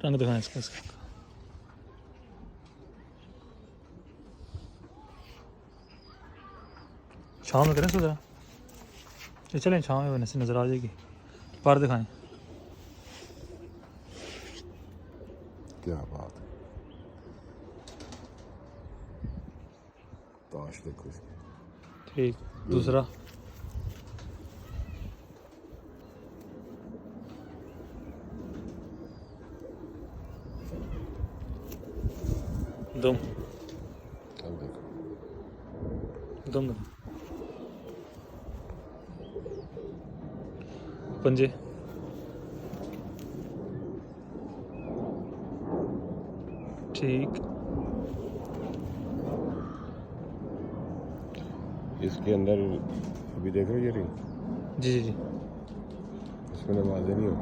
रंग दिखाएं इसका। छाँव में करें सुधा, ये चलें छाँव में, बने से नज़र आ जाएगी। पर दिखाएं। क्या बात है, ताश देखो इसकी। ठीक, दूसरा दम अब देखो, दम पंजे, ठीक। इसके अंदर अभी देख रहे हो ये रिंग, जी जी जी। इसमें नमाजें नहीं हो।